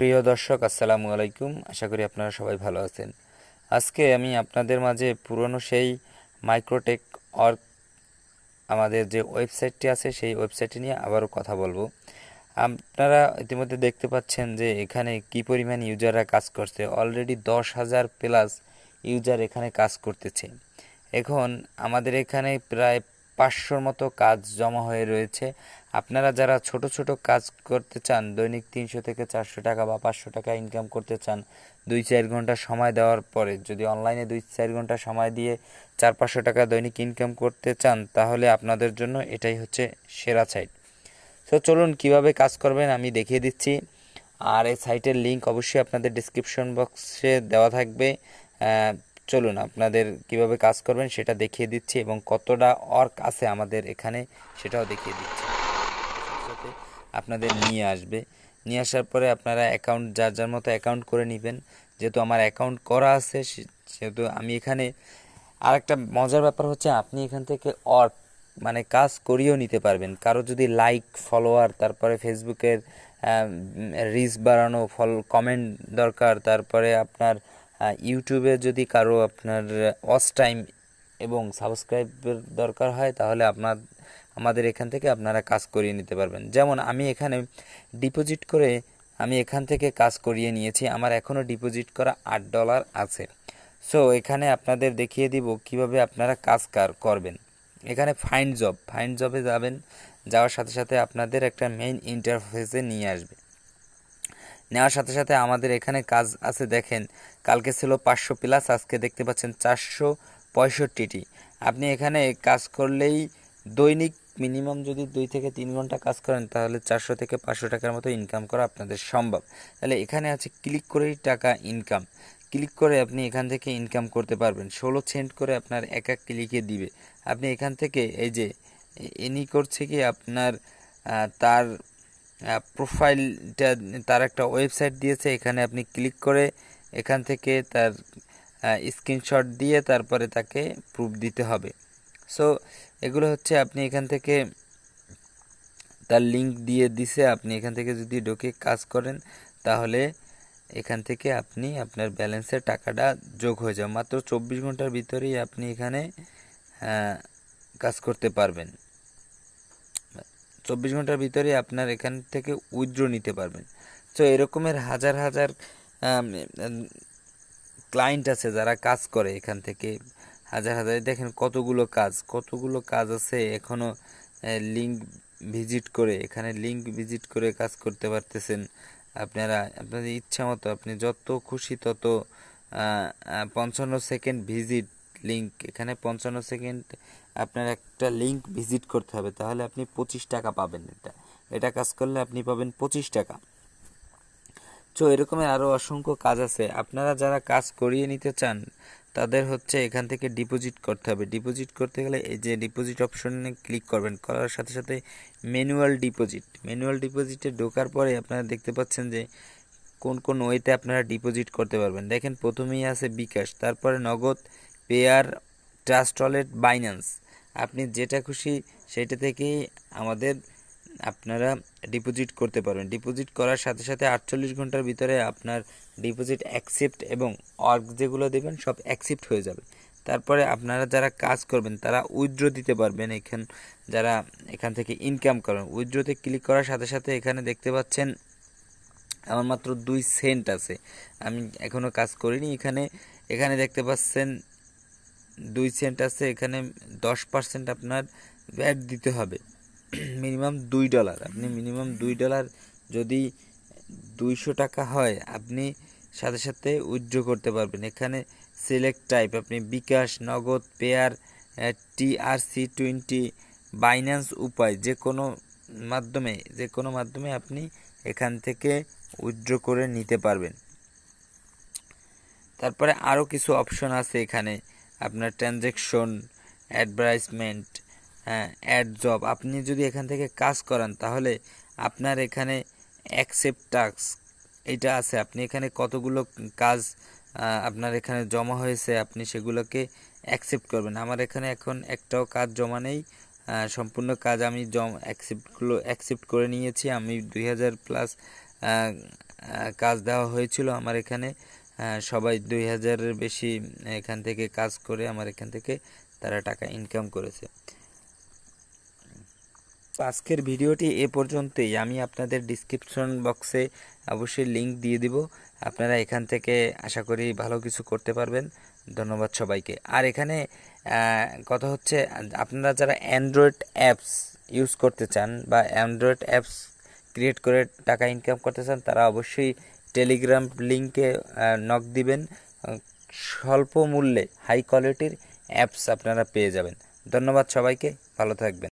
প্রিয় দর্শক আসসালামু আলাইকুম, আশা করি আপনারা সবাই ভালো আছেন। আজকে আমি আপনাদের মাঝে পুরনো সেই মাইক্রোটেক অর্গ আমাদের যে ওয়েবসাইটটি আছে সেই ওয়েবসাইটটি নিয়ে আবারও কথা বলবো। আপনারা ইতিমধ্যে দেখতে পাচ্ছেন যে এখানে কি পরিমাণ ইউজাররা কাজ করছে। অলরেডি 10,000 প্লাস ইউজার এখানে কাজ করতেছে। এখন আমাদের এখানে প্রায় 500-র মতো কাজ জমা হয়ে রয়েছে। আপনারা যারা ছোট ছোট কাজ করতে চান, দৈনিক 300 থেকে 400 টাকা বা 500 টাকা ইনকাম করতে চান, 2-4 ঘন্টা সময় দেওয়ার পরে যদি অনলাইনে 2-4 ঘন্টা সময় দিয়ে 400-500 টাকা দৈনিক ইনকাম করতে চান, তাহলে আপনাদের জন্য এটাই হচ্ছে সেরা সাইট। তো চলুন কিভাবে কাজ করবেন আমি দেখিয়ে দিচ্ছি। আর এই সাইটের লিংক অবশ্যই আপনাদের ডেসক্রিপশন বক্সে দেওয়া থাকবে। চলুন আপনাদের কিভাবে কাজ করবেন সেটা দেখিয়ে দিচ্ছি এবং কতটা অর্ক আছে আমাদের এখানে সেটাও দেখিয়ে দিচ্ছি। সাথে আপনাদের নিয়ে আসবে, নিয়ে আসার পরে আপনারা অ্যাকাউন্ট যার যার মতো অ্যাকাউন্ট করে নেবেন। যেহেতু আমার অ্যাকাউন্ট করা আছে সেহেতু আমি এখানে, আর একটা মজার ব্যাপার হচ্ছে আপনি এখান থেকে অর্ক মানে কাজ করিয়েও নিতে পারবেন। কারো যদি লাইক, ফলোয়ার, তারপরে ফেসবুকের রিচ বাড়ানো, কমেন্ট দরকার, তারপরে আপনার ইউটিউবে যদি কারো আপনার ওয়াচ টাইম এবং সাবস্ক্রাইবের দরকার হয়, তাহলে আমাদের এখান থেকে আপনারা কাজ করিয়ে নিতে পারবেন। যেমন আমি এখানে ডিপোজিট করে আমি এখান থেকে কাজ করিয়ে নিয়েছি। আমার এখনও ডিপোজিট করা $8 আছে। সো এখানে আপনাদের দেখিয়ে দিব কিভাবে আপনারা কাজ করবেন। এখানে ফাইন্ড জবে যাবেন, যাওয়ার সাথে সাথে আপনাদের একটা মেইন ইন্টারফেসে নিয়ে আসবে। নেওয়ার সাথে সাথে আমাদের এখানে কাজ আছে, দেখেন কালকে ছিল 500 প্লাস, আজকে দেখতে পাচ্ছেন 465টি। আপনি এখানে কাজ করলেই দৈনিক মিনিমাম যদি 2 থেকে 3 ঘন্টা কাজ করেন, তাহলে 400 থেকে 500 টাকার মতো ইনকাম করা আপনাদের সম্ভব। তাহলে এখানে আছে ক্লিক করেই টাকা ইনকাম। ক্লিক করে আপনি এখান থেকে ইনকাম করতে পারবেন। 16 সেন্ট করে আপনার এক ক্লিকে দিবে। আপনি এখান থেকে এই যে এনি করছে কি আপনার তার প্রোফাইলটা, তার একটা ওয়েবসাইট দিয়েছে, এখানে আপনি ক্লিক করে এখান থেকে তার স্ক্রিনশট দিয়ে তারপরে তাকে প্রুফ দিতে হবে। সো এগুলো হচ্ছে আপনি এখান থেকে তার লিংক দিয়ে দিছে, আপনি এখান থেকে যদি ঢোকে কাজ করেন, তাহলে এখান থেকে আপনি আপনার ব্যালেন্সের টাকাটা যোগ হয়ে যাবে। মাত্র 24 ঘন্টার ভিতরেই আপনি এখানে কাজ করতে পারবেন। 24 ঘন্টার ভিতরে আপনার এখান থেকে উইথড্র নিতে পারবেন। তো এরকমের হাজার হাজার ক্লায়েন্ট আছে যারা কাজ করে এখান থেকে, হাজার হাজার। দেখেন কতগুলো কাজ আছে। এখনও এখানে লিংক ভিজিট করে কাজ করতে পারতেছেন। আপনারা আপনাদের ইচ্ছা মতো আপনি যত খুশি তত 55 সেকেন্ড ভিজিট লিংক, এখানে 55 সেকেন্ড আপনার একটা লিংক ভিজিট করতে হবে, তাহলে আপনি 25 টাকা পাবেন। এটা কাজ করলে আপনি পাবেন 25 টাকা। তো এরকমের আরও অসংখ্য কাজ আছে। আপনারা যারা কাজ করিয়ে নিতে চান, তাদের হচ্ছে এখান থেকে ডিপোজিট করতে হবে। ডিপোজিট করতে গেলে এই যে ডিপোজিট অপশনে ক্লিক করবেন, করার সাথে সাথে ম্যানুয়াল ডিপোজিটে ঢোকার পরে আপনারা দেখতে পাচ্ছেন যে কোন কোন ওয়েতে আপনারা ডিপোজিট করতে পারবেন। দেখেন প্রথমেই আছে বিকাশ, তারপরে নগদ, পেয়ার, ট্রাস্ট ওয়ালেট, বাইন্যান্স। আপনি যেটা খুশি সেটা থেকেই আপনারা ডিপোজিট করতে পারবেন। ডিপোজিট করার সাথে সাথে 48 ঘন্টার ভিতরে আপনার ডিপোজিট অ্যাকসেপ্ট এবং অর্গ যেগুলো দেবেন সব অ্যাকসেপ্ট হয়ে যাবে। তারপরে আপনারা যারা কাজ করবেন তারা উইথড্র দিতে পারবেন। যারা এখান থেকে ইনকাম করেন, উইথড্রতে ক্লিক করার সাথে সাথে এখানে দেখতে পাচ্ছেন আমার মাত্র 2 সেন্ট আছে, আমি এখনও কাজ করিনি। এখানে দেখতে পাচ্ছেন 2 সেন্ট আছে। এখানে 10% আপনার ভ্যাট দিতে হবে, মিনিমাম $2। আপনি মিনিমাম $2 যদি 200 টাকা হয়, আপনি সাথে সাথে উইথড্র করতে পারবেন। এখানে সিলেক্ট টাইপ, আপনি বিকাশ, নগদ, পেয়ার, TRC20, বাইন্যান্স, উপায়, যে কোনো মাধ্যমে আপনি এখান থেকে উইথড্র করে নিতে পারবেন। তারপরে আরও কিছু অপশন আছে এখানে, আপনার ট্রানজ্যাকশন, অ্যাডভার্টাইজমেন্ট, অ্যাড জব। আপনি যদি এখান থেকে কাজ করান, তাহলে আপনার এখানে অ্যাকসেপ্ট টাস্ক এটা আছে। আপনি এখানে কতগুলো কাজ আপনার এখানে জমা হয়েছে, আপনি সেগুলোকে অ্যাকসেপ্ট করবেন। আমার এখানে এখন একটাও কাজ জমা নেই, সম্পূর্ণ কাজ আমি অ্যাকসেপ্ট করে নিয়েছি। আমি 2000 প্লাস কাজ দেওয়া হয়েছিল আমার এখানে। সবাই 2000-এর বেশি এখান থেকে কাজ করে আমার এখান থেকে তারা টাকা ইনকাম করেছে। আজকের ভিডিওটি এ পর্যন্তই। আমি আপনাদের ডিসক্রিপশন বক্সে অবশ্যই লিংক দিয়ে দিব, আপনারা এখান থেকে আশা করি ভালো কিছু করতে পারবেন। ধন্যবাদ সবাইকে। আর এখানে কথা হচ্ছে, আপনারা যারা অ্যান্ড্রয়েড অ্যাপস ইউজ করতে চান বা অ্যান্ড্রয়েড অ্যাপস ক্রিয়েট করে টাকা ইনকাম করতে চান, তারা অবশ্যই টেলিগ্রাম লিংকে নক দিবেন। স্বল্প মূল্যে হাই কোয়ালিটির অ্যাপস আপনারা পেয়ে যাবেন। ধন্যবাদ সবাইকে, ভালো থাকবেন।